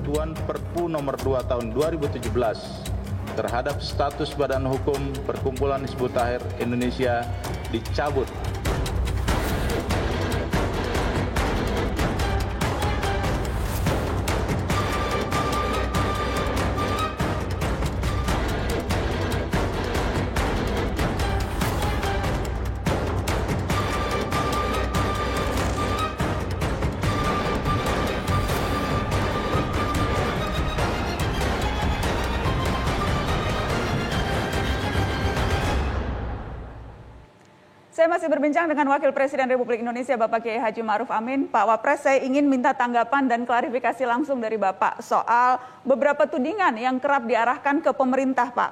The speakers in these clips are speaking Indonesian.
ketentuan Perpu Nomor 2 Tahun 2017 terhadap status Badan Hukum Perkumpulan Hizbut Tahrir Indonesia dicabut. Saya masih berbincang dengan Wakil Presiden Republik Indonesia Bapak Kiai Haji Ma'ruf Amin. Pak Wapres, saya ingin minta tanggapan dan klarifikasi langsung dari Bapak soal beberapa tudingan yang kerap diarahkan ke pemerintah, Pak.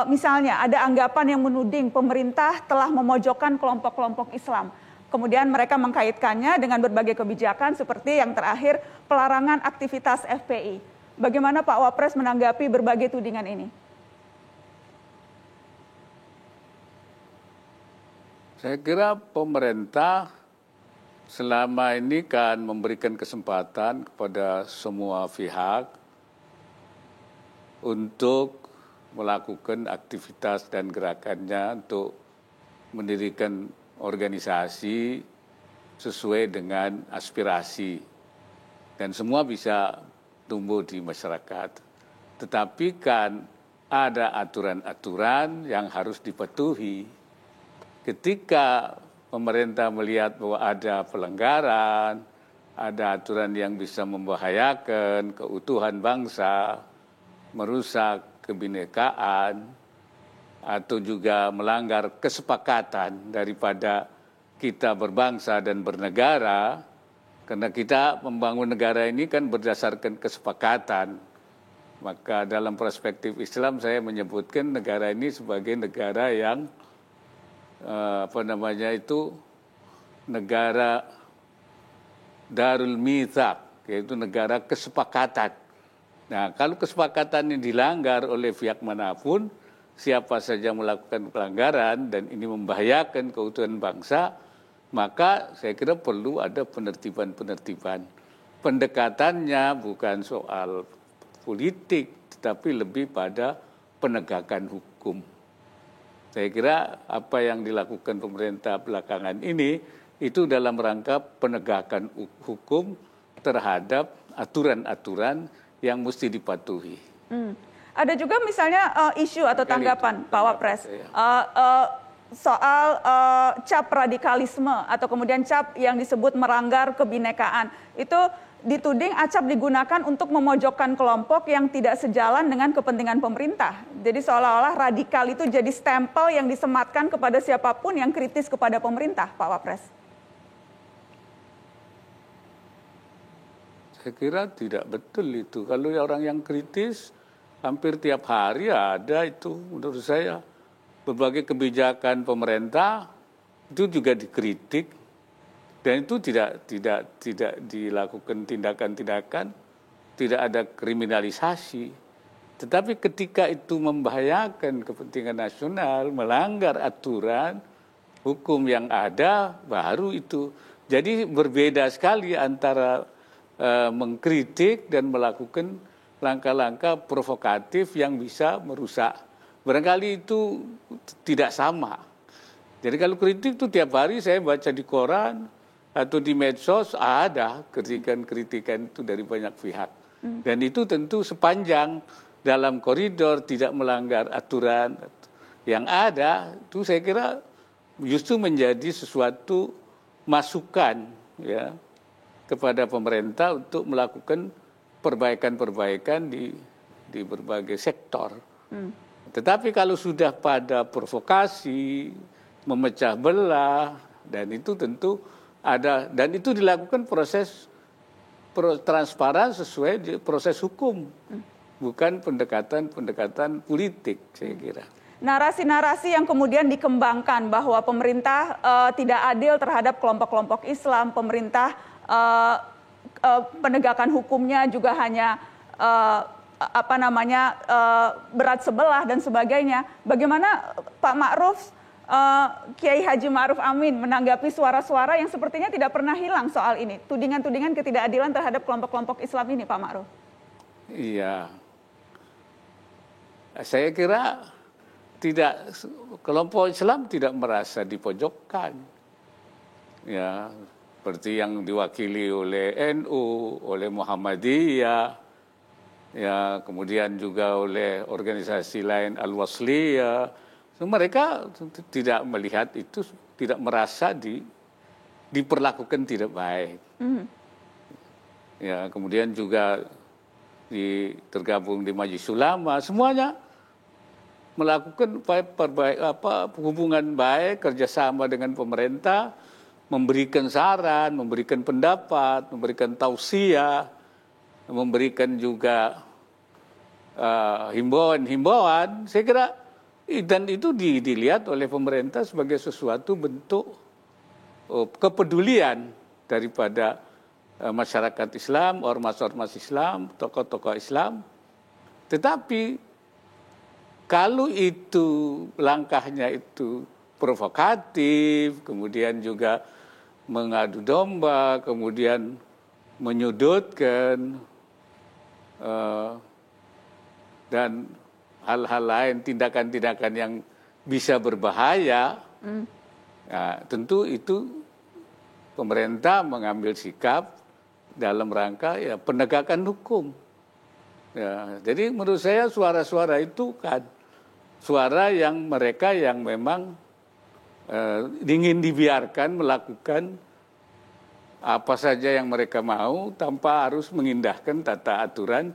Misalnya ada anggapan yang menuding pemerintah telah memojokkan kelompok-kelompok Islam. Kemudian mereka mengkaitkannya dengan berbagai kebijakan seperti yang terakhir pelarangan aktivitas FPI. Bagaimana Pak Wapres menanggapi berbagai tudingan ini? Saya kira pemerintah selama ini kan memberikan kesempatan kepada semua pihak untuk melakukan aktivitas dan gerakannya untuk mendirikan organisasi sesuai dengan aspirasi. Dan semua bisa tumbuh di masyarakat. Tetapi kan ada aturan-aturan yang harus dipatuhi. Ketika pemerintah melihat bahwa ada pelanggaran, ada aturan yang bisa membahayakan keutuhan bangsa, merusak kebinekaan, atau juga melanggar kesepakatan daripada kita berbangsa dan bernegara, karena kita membangun negara ini kan berdasarkan kesepakatan. Maka dalam perspektif Islam saya menyebutkan negara ini sebagai negara yang negara Darul Mitsaq, yaitu negara kesepakatan. Nah, kalau kesepakatan ini dilanggar oleh pihak manapun, siapa saja melakukan pelanggaran dan ini membahayakan keutuhan bangsa, maka saya kira perlu ada penertiban-penertiban. Pendekatannya bukan soal politik, tetapi lebih pada penegakan hukum. Saya kira apa yang dilakukan pemerintah belakangan ini itu dalam rangka penegakan hukum terhadap aturan-aturan yang mesti dipatuhi. Ada juga misalnya isu atau tanggapan Pak Wapres soal cap radikalisme atau kemudian cap yang disebut melanggar kebinekaan. Itu dituding acap digunakan untuk memojokkan kelompok yang tidak sejalan dengan kepentingan pemerintah. Jadi seolah-olah radikal itu jadi stempel yang disematkan kepada siapapun yang kritis kepada pemerintah, Pak Wapres. Saya kira tidak betul itu. Kalau orang yang kritis, hampir tiap hari ada itu menurut saya. Berbagai kebijakan pemerintah itu juga dikritik. Dan itu tidak dilakukan tindakan-tindakan, tidak ada kriminalisasi. Tetapi ketika itu membahayakan kepentingan nasional, melanggar aturan, hukum yang ada, baru itu. Jadi berbeda sekali antara mengkritik dan melakukan langkah-langkah provokatif yang bisa merusak. Barangkali itu tidak sama. Jadi kalau kritik itu tiap hari saya baca di koran, atau di medsos ada kritikan-kritikan itu dari banyak pihak. Dan itu tentu sepanjang dalam koridor tidak melanggar aturan yang ada, itu saya kira justru menjadi sesuatu masukan ya kepada pemerintah untuk melakukan perbaikan-perbaikan di berbagai sektor. Tetapi kalau sudah pada provokasi, memecah belah, dan itu tentu ada, dan itu dilakukan proses transparan sesuai proses hukum, bukan pendekatan politik, saya kira. Narasi-narasi yang kemudian dikembangkan bahwa pemerintah tidak adil terhadap kelompok-kelompok Islam, pemerintah penegakan hukumnya juga hanya berat sebelah dan sebagainya. Bagaimana Pak Ma'ruf, Kiai Haji Ma'ruf Amin menanggapi suara-suara yang sepertinya tidak pernah hilang soal ini, tudingan-tudingan ketidakadilan terhadap kelompok-kelompok Islam ini, Pak Ma'ruf? Iya, saya kira tidak, kelompok Islam tidak merasa dipojokkan. Ya, seperti yang diwakili oleh NU, oleh Muhammadiyah, ya, kemudian juga oleh organisasi lain Al-Wasliyah. Mereka tidak melihat itu, tidak merasa diperlakukan tidak baik. Ya, kemudian juga tergabung di Majelis Ulama, semuanya melakukan hubungan baik, kerjasama dengan pemerintah, memberikan saran, memberikan pendapat, memberikan tausiah, memberikan juga himbauan. Saya kira dan itu dilihat oleh pemerintah sebagai sesuatu bentuk kepedulian daripada masyarakat Islam, ormas-ormas Islam, tokoh-tokoh Islam. Tetapi kalau itu langkahnya itu provokatif, kemudian juga mengadu domba, kemudian menyudutkan, dan hal-hal lain, tindakan-tindakan yang bisa berbahaya, tentu itu pemerintah mengambil sikap dalam rangka ya penegakan hukum. Ya, jadi menurut saya suara-suara itu kan suara yang mereka yang memang ingin dibiarkan melakukan apa saja yang mereka mau tanpa harus mengindahkan tata aturan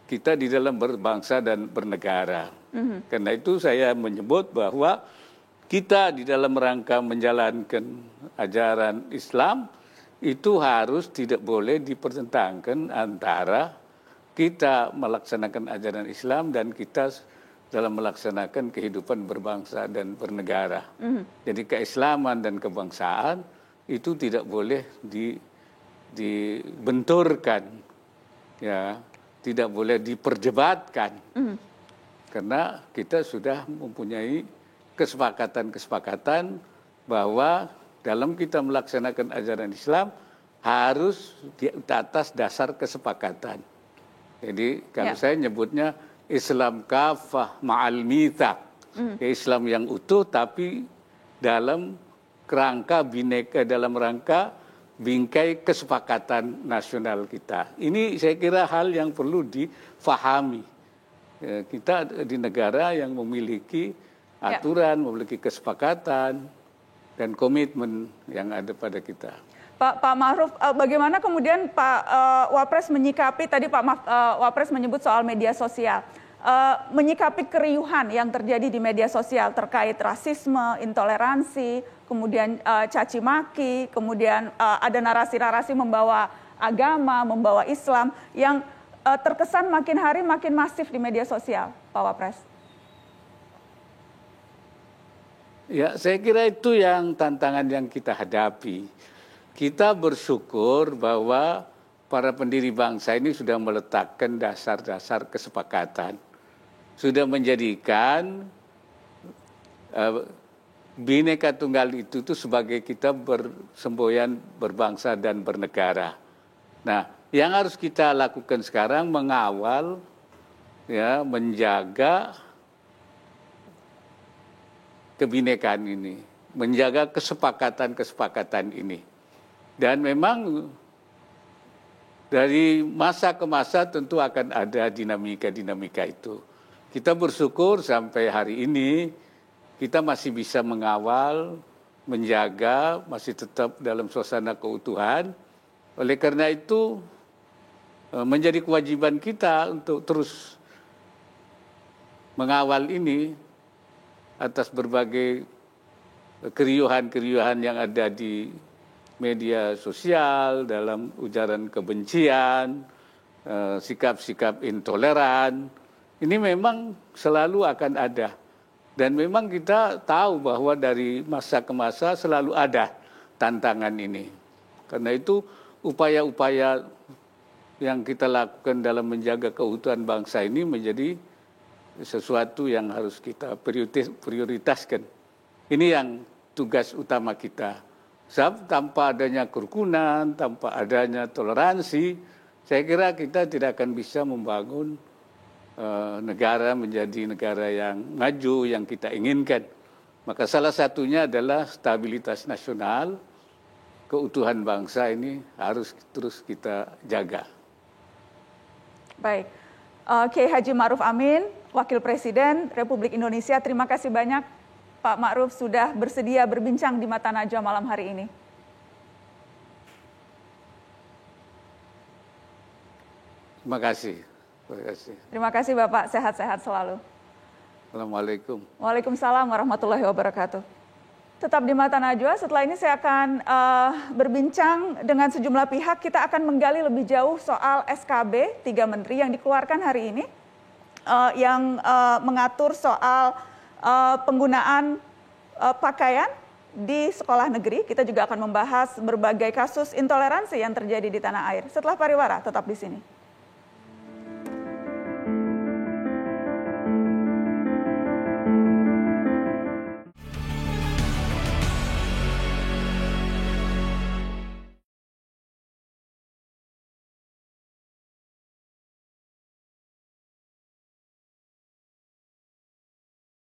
kita di dalam berbangsa dan bernegara. Karena itu saya menyebut bahwa kita di dalam rangka menjalankan ajaran Islam itu harus tidak boleh dipertentangkan antara kita melaksanakan ajaran Islam dan kita dalam melaksanakan kehidupan berbangsa dan bernegara. Jadi keislaman dan kebangsaan itu tidak boleh dibenturkan, ya, tidak boleh diperdebatkan, karena kita sudah mempunyai kesepakatan-kesepakatan bahwa dalam kita melaksanakan ajaran Islam harus di atas dasar kesepakatan. Jadi kalau saya nyebutnya Islam kafah ma'al mitsaq, Islam yang utuh tapi dalam kerangka bineka, dalam rangka bingkai kesepakatan nasional kita. Ini saya kira hal yang perlu difahami. Kita di negara yang memiliki aturan, memiliki kesepakatan dan komitmen yang ada pada kita. Pak Ma'ruf, bagaimana kemudian Pak Wapres menyikapi, tadi Pak Wapres menyebut soal media sosial, menyikapi keriuhan yang terjadi di media sosial terkait rasisme, intoleransi, kemudian caci maki, kemudian ada narasi-narasi membawa agama, membawa Islam yang terkesan makin hari makin masif di media sosial, Pak Wapres. Ya, saya kira itu yang tantangan yang kita hadapi. Kita bersyukur bahwa para pendiri bangsa ini sudah meletakkan dasar-dasar kesepakatan. Sudah menjadikan Bhinneka Tunggal itu sebagai kita bersemboyan berbangsa dan bernegara. Nah, yang harus kita lakukan sekarang mengawal, ya, menjaga kebinekaan ini, menjaga kesepakatan-kesepakatan ini. Dan memang dari masa ke masa tentu akan ada dinamika-dinamika itu. Kita bersyukur sampai hari ini kita masih bisa mengawal, menjaga, masih tetap dalam suasana keutuhan. Oleh karena itu menjadi kewajiban kita untuk terus mengawal ini atas berbagai keriuhan-keriuhan yang ada di media sosial, dalam ujaran kebencian, sikap-sikap intoleran. Ini memang selalu akan ada. Dan memang kita tahu bahwa dari masa ke masa selalu ada tantangan ini. Karena itu upaya-upaya yang kita lakukan dalam menjaga keutuhan bangsa ini menjadi sesuatu yang harus kita prioritaskan. Ini yang tugas utama kita. Sebab tanpa adanya kerukunan, tanpa adanya toleransi, Saya kira kita tidak akan bisa membangun negara menjadi negara yang maju yang kita inginkan. Maka salah satunya adalah stabilitas nasional, keutuhan bangsa ini harus terus kita jaga. Baik, Kiai Haji Ma'ruf Amin, Wakil Presiden Republik Indonesia, terima kasih banyak Pak Ma'ruf sudah bersedia berbincang di Mata Najwa malam hari ini. Terima kasih. Terima kasih Bapak, sehat-sehat selalu. Assalamualaikum. Waalaikumsalam warahmatullahi wabarakatuh. Tetap di Mata Najwa, setelah ini saya akan berbincang dengan sejumlah pihak. Kita akan menggali lebih jauh soal SKB 3 Menteri yang dikeluarkan hari ini, yang mengatur soal penggunaan pakaian di sekolah negeri. Kita juga akan membahas berbagai kasus intoleransi yang terjadi di tanah air. Setelah pariwara, tetap di sini.